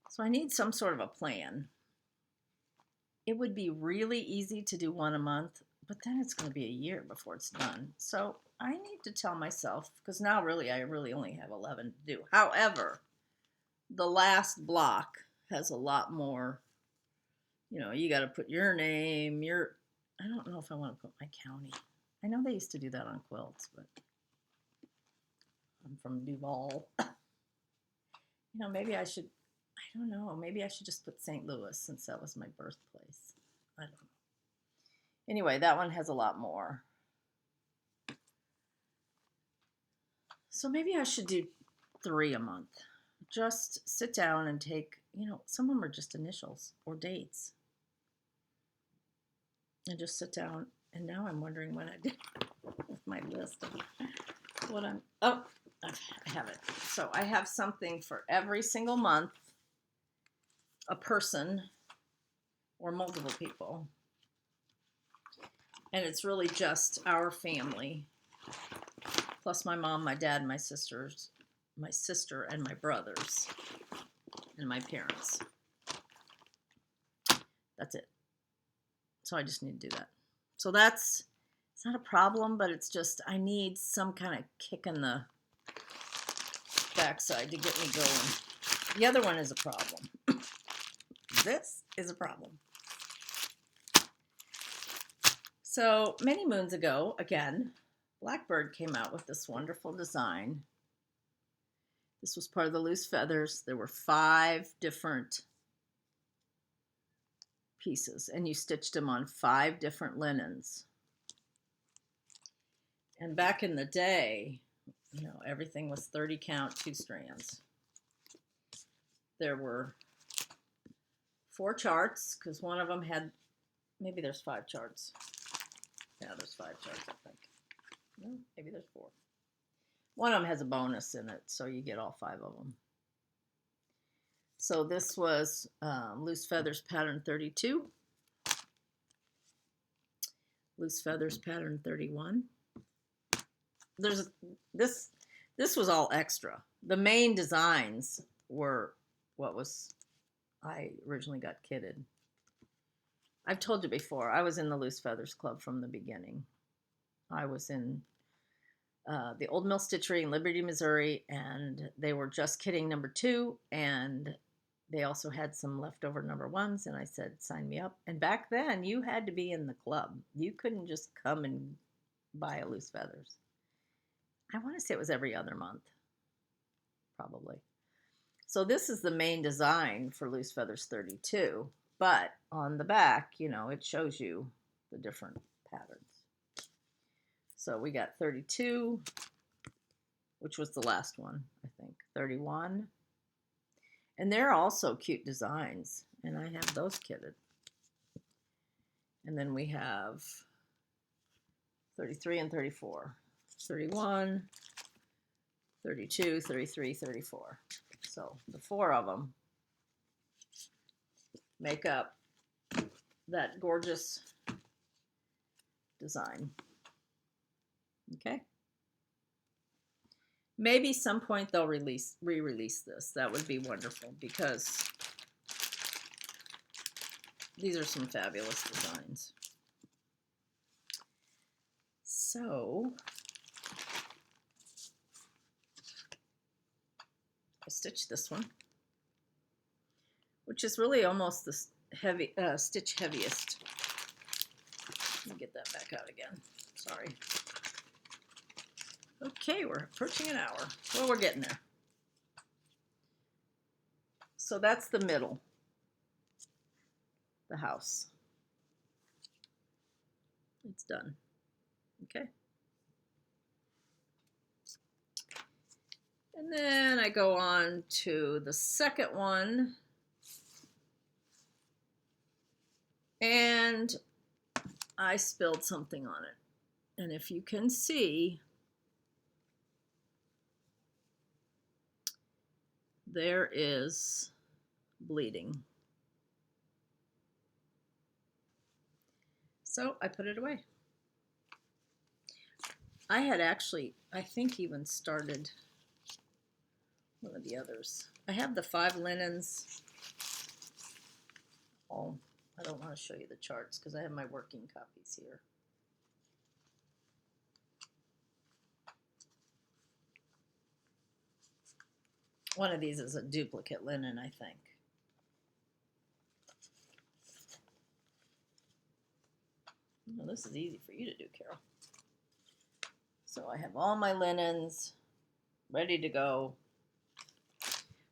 So I need some sort of a plan. It would be really easy to do one a month, but then it's going to be a year before it's done. So I need to tell myself, because now I really only have 11 to do. However, the last block has a lot more, you got to put your name, I don't know if I want to put my county. I know they used to do that on quilts, but I'm from Duval. Maybe I should, I don't know, maybe I should just put St. Louis since that was my birthplace. I don't know. Anyway, that one has a lot more. So maybe I should do 3 a month. Just sit down and take, some of them are just initials or dates. And just sit down. And now I'm wondering what I did with my list of what I have it. So I have something for every single month, a person or multiple people. And it's really just our family, plus my mom, my dad, my sister, and my brothers, and my parents. That's it. So I just need to do that. So it's not a problem, but it's just I need some kind of kick in the backside to get me going. The other one is a problem. This is a problem. So many moons ago, again, Blackbird came out with this wonderful design. This was part of the loose feathers. There were 5 different pieces, and you stitched them on 5 different linens. And back in the day, everything was 30 count, 2 strands. There were 4 charts, because one of them had, maybe there's 5 charts. Yeah, there's 5 charts, I think. No, maybe there's 4. One of them has a bonus in it, so you get all 5 of them. So this was Loose Feathers pattern 32. Loose Feathers pattern 31. This was all extra. The main designs were what I originally got kitted. I've told you before, I was in the Loose Feathers Club from the beginning. I was in the Old Mill Stitchery in Liberty, Missouri, and they were just kitting number 2, and they also had some leftover number 1s, and I said, sign me up. And back then, you had to be in the club. You couldn't just come and buy a Loose Feathers. I want to say it was every other month, probably. So this is the main design for Loose Feathers 32, but on the back, you know, it shows you the different patterns. So we got 32, which was the last one, I think, 31. And they're also cute designs, and I have those kitted. And then we have 33 and 34, 31, 32, 33, 34. So the four of them make up that gorgeous design. Okay. Maybe some point they'll re-release this. That would be wonderful because these are some fabulous designs. So I stitched this one, which is really almost the heavy stitch heaviest. Let me get that back out again. Sorry. Okay, we're approaching an hour. Well, we're getting there. So that's the middle, the house. It's done. Okay. And then I go on to the second one. And I spilled something on it. And if you can see, there is bleeding. So I put it away. I had actually, I think, even started one of the others. I have the 5 linens. Oh, I don't want to show you the charts because I have my working copies here. One of these is a duplicate linen, I think. Well, this is easy for you to do, Carol. So I have all my linens ready to go.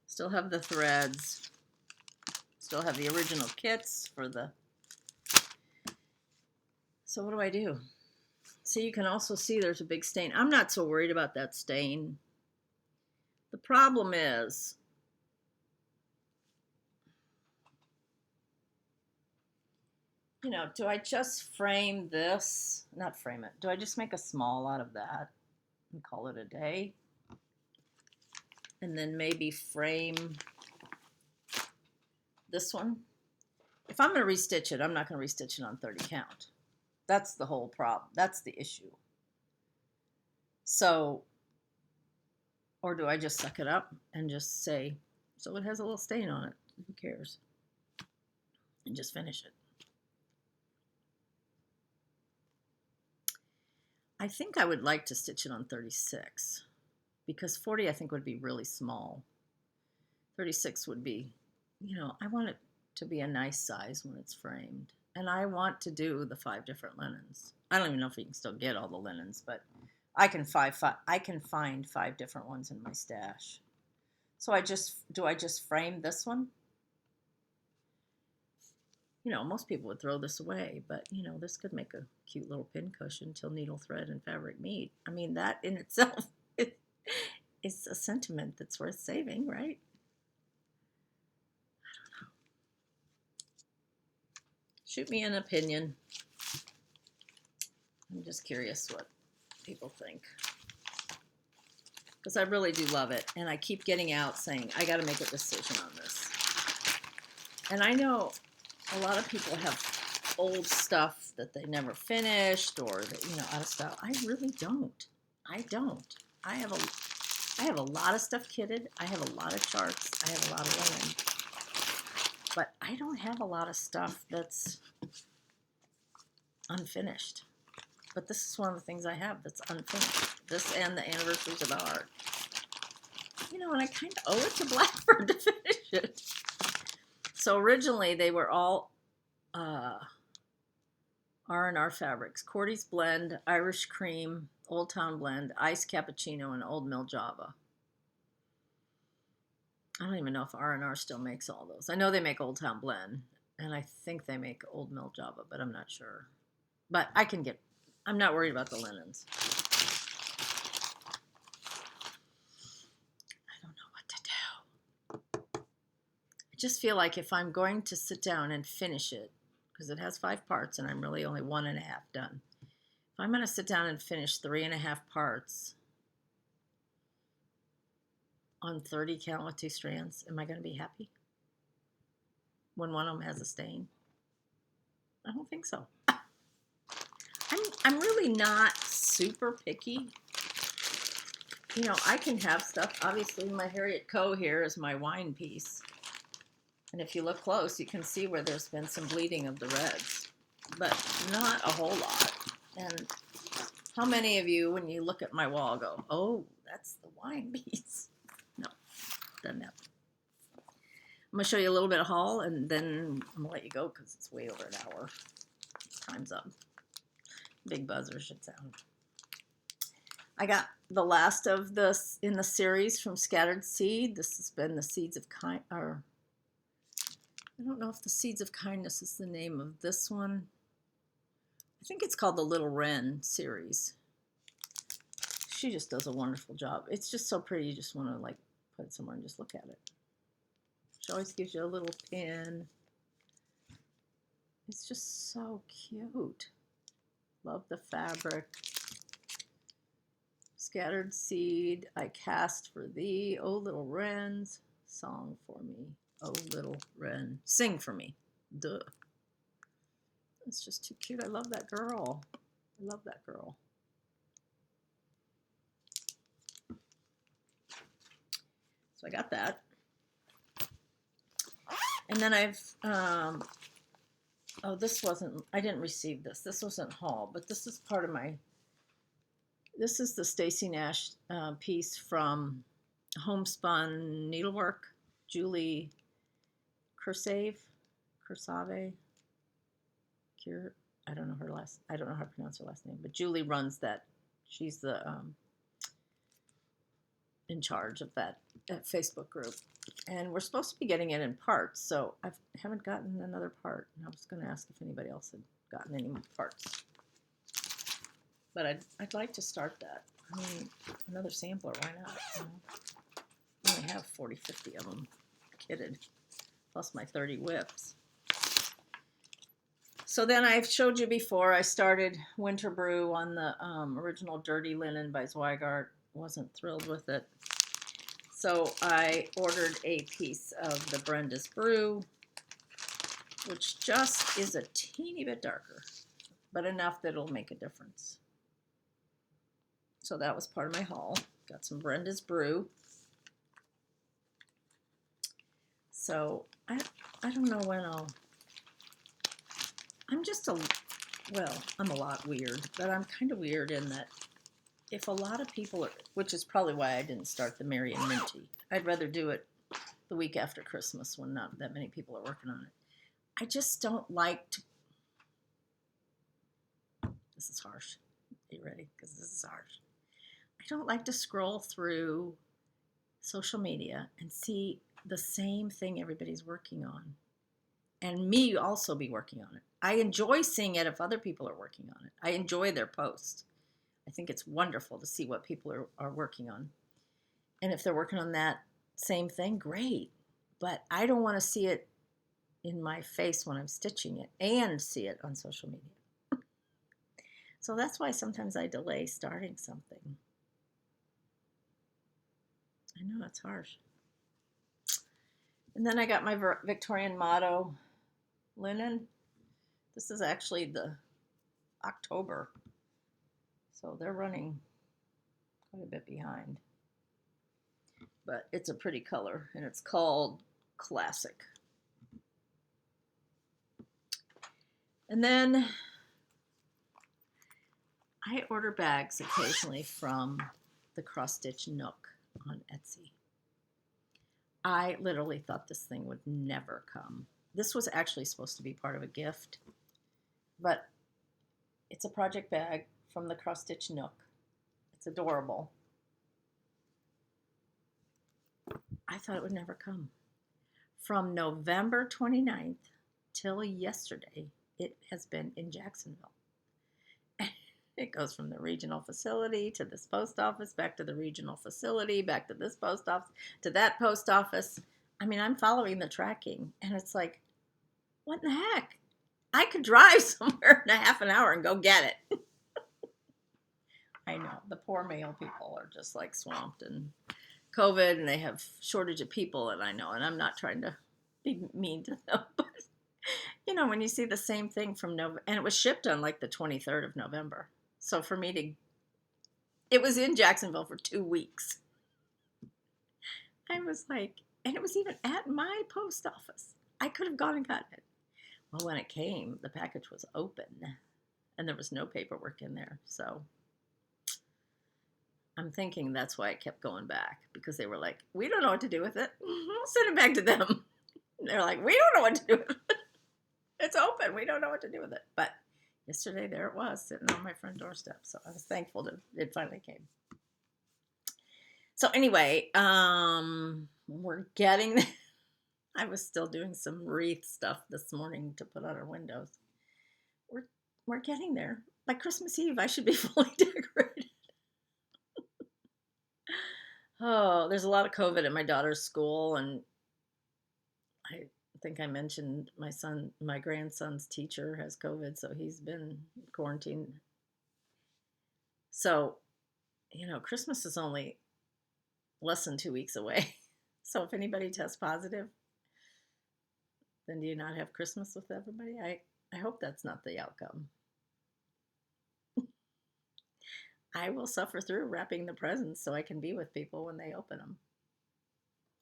Still have the threads. Still have the original kits for the... So what do? So you can also see there's a big stain. I'm not so worried about that stain. The problem is, you know, do I just frame this? Not frame it. Do I just make a small out of that and call it a day? And then maybe frame this one? If I'm going to restitch it, I'm not going to restitch it on 30 count. That's the whole problem. That's the issue. So, or do I just suck it up and just say, so it has a little stain on it. Who cares? And just finish it. I think I would like to stitch it on 36 because 40 I think would be really small. 36 would be, you know, I want it to be a nice size when it's framed. And I want to do the 5 different linens. I don't even know if you can still get all the linens, but I can find 5 different ones in my stash. So do I just frame this one? You know, most people would throw this away, but, you know, this could make a cute little pin cushion till needle thread and fabric meet. I mean, that in itself is a sentiment that's worth saving, right? I don't know. Shoot me an opinion. I'm just curious what people think. Because I really do love it. And I keep getting out saying, I got to make a decision on this. And I know a lot of people have old stuff that they never finished or that, you know, out of style. I really don't. I don't. I have a lot of stuff kitted. I have a lot of charts. I have a lot of linen. But I don't have a lot of stuff that's unfinished. But this is one of the things I have that's unfinished. This and the Anniversaries of Art. You know, and I kind of owe it to Blackbird to finish it. So originally they were all R&R Fabrics, Cordy's Blend, Irish Cream, Old Town Blend, Iced Cappuccino, and Old Mill Java. I don't even know if R&R still makes all those. I know they make Old Town Blend, and I think they make Old Mill Java, but I'm not sure. But I'm not worried about the linens. I don't know what to do. I just feel like if I'm going to sit down and finish it, because it has 5 parts and I'm really only 1.5 done. If I'm going to sit down and finish 3.5 parts on 30 count with 2 strands, am I going to be happy when one of them has a stain? I don't think so. I'm really not super picky. You know, I can have stuff. Obviously, my Harriet Coe here is my wine piece. And if you look close, you can see where there's been some bleeding of the reds, but not a whole lot. And how many of you, when you look at my wall, go, oh, that's the wine piece? No, doesn't happen. I'm going to show you a little bit of haul, and then I'm going to let you go because it's way over an hour. Time's up. Big buzzer should sound. I got the last of this in the series from Scattered Seed. This has been the Seeds of Kind, or I don't know if the Seeds of Kindness is the name of this one. I think it's called the Little Wren series. She just does a wonderful job. It's just so pretty. You just want to like put it somewhere and just look at it. She always gives you a little pin. It's just so cute. Love the fabric. Scattered Seed, I cast for thee, oh little wrens, song for me, oh little wren, sing for me, duh. It's just too cute. I love that girl. I love that girl. So I got that. And then I've, oh, this wasn't, I didn't receive this. This wasn't haul, but this is part of my, this is the Stacy Nash piece from Homespun Needlework, Julie Kursave, I don't know her last, I don't know how to pronounce her last name, but Julie runs that. She's the in charge of that Facebook group. And we're supposed to be getting it in parts, so I haven't gotten another part. And I was going to ask if anybody else had gotten any parts. But I'd like to start that. I mean, another sampler, why not? You know? I only have 40, 50 of them kitted, plus my 30 whips. So then I've showed you before, I started Winter Brew on the original Dirty Linen by Zweigart. Wasn't thrilled with it. So I ordered a piece of the Brenda's Brew, which just is a teeny bit darker, but enough that it'll make a difference. So that was part of my haul. Got some Brenda's Brew. So I don't know when I'm just I'm a lot weird, but I'm kind of weird in that if a lot of people are, which is probably why I didn't start the Merry and Minty. I'd rather do it the week after Christmas when not that many people are working on it. I just don't like to, this is harsh. Are you ready? Because this is harsh. I don't like to scroll through social media and see the same thing everybody's working on. And me also be working on it. I enjoy seeing it if other people are working on it. I enjoy their posts. I think it's wonderful to see what people are working on. And if they're working on that same thing, great. But I don't want to see it in my face when I'm stitching it and see it on social media. So that's why sometimes I delay starting something. I know it's harsh. And then I got my Victorian Motto linen. This is actually the October. So they're running quite a bit behind. But it's a pretty color, and it's called Classic. And then I order bags occasionally from the Cross Stitch Nook on Etsy. I literally thought this thing would never come. This was actually supposed to be part of a gift, but It's a project bag from the Cross Stitch Nook. It's adorable. I thought it would never come. From November 29th till yesterday, it has been in Jacksonville. It goes from the regional facility to this post office, back to the regional facility, back to this post office, to that post office. I mean, I'm following the tracking, and it's like, what in the heck? I could drive somewhere in a half an hour and go get it. I know. The poor mail people are just like swamped and COVID, and they have shortage of people, and I know, and I'm not trying to be mean to them, but you know, when you see the same thing from November, and it was shipped on like the 23rd of November. So for me to, it was in Jacksonville for 2 weeks. I was like, and it was even at my post office. I could have gone and gotten it. Well, when it came, the package was open and there was no paperwork in there. So I'm thinking that's why I kept going back, because they were like, we don't know what to do with it. I'll send it back to them. They're like, we don't know what to do with it. It's open. We don't know what to do with it. But yesterday, there it was, sitting on my front doorstep. So I was thankful that it finally came. So anyway, we're getting, I was still doing some wreath stuff this morning to put on our windows. We're getting there. By Christmas Eve, I should be fully decorated. Oh, there's a lot of COVID at my daughter's school, and I think I mentioned my grandson's teacher has COVID, so he's been quarantined. So, you know, Christmas is only less than 2 weeks away. So if anybody tests positive, then do you not have Christmas with everybody? I hope that's not the outcome. I will suffer through wrapping the presents so I can be with people when they open them.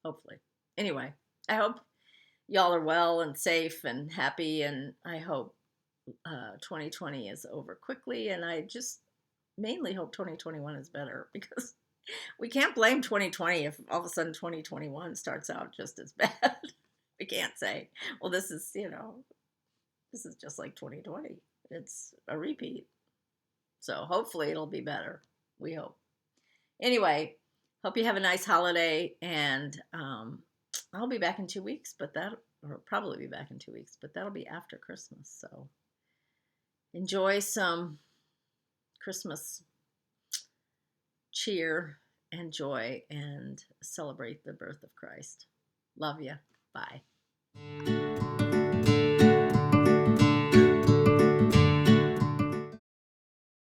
Hopefully. Anyway, I hope y'all are well and safe and happy, and I hope 2020 is over quickly, and I just mainly hope 2021 is better, because we can't blame 2020 if all of a sudden 2021 starts out just as bad. We can't say, well, this is just like 2020. It's a repeat. So hopefully it'll be better. We hope. Anyway, hope you have a nice holiday, and I'll be back in 2 weeks, or probably be back in 2 weeks, but that'll be after Christmas. So enjoy some Christmas cheer and joy, and celebrate the birth of Christ. Love you. Bye.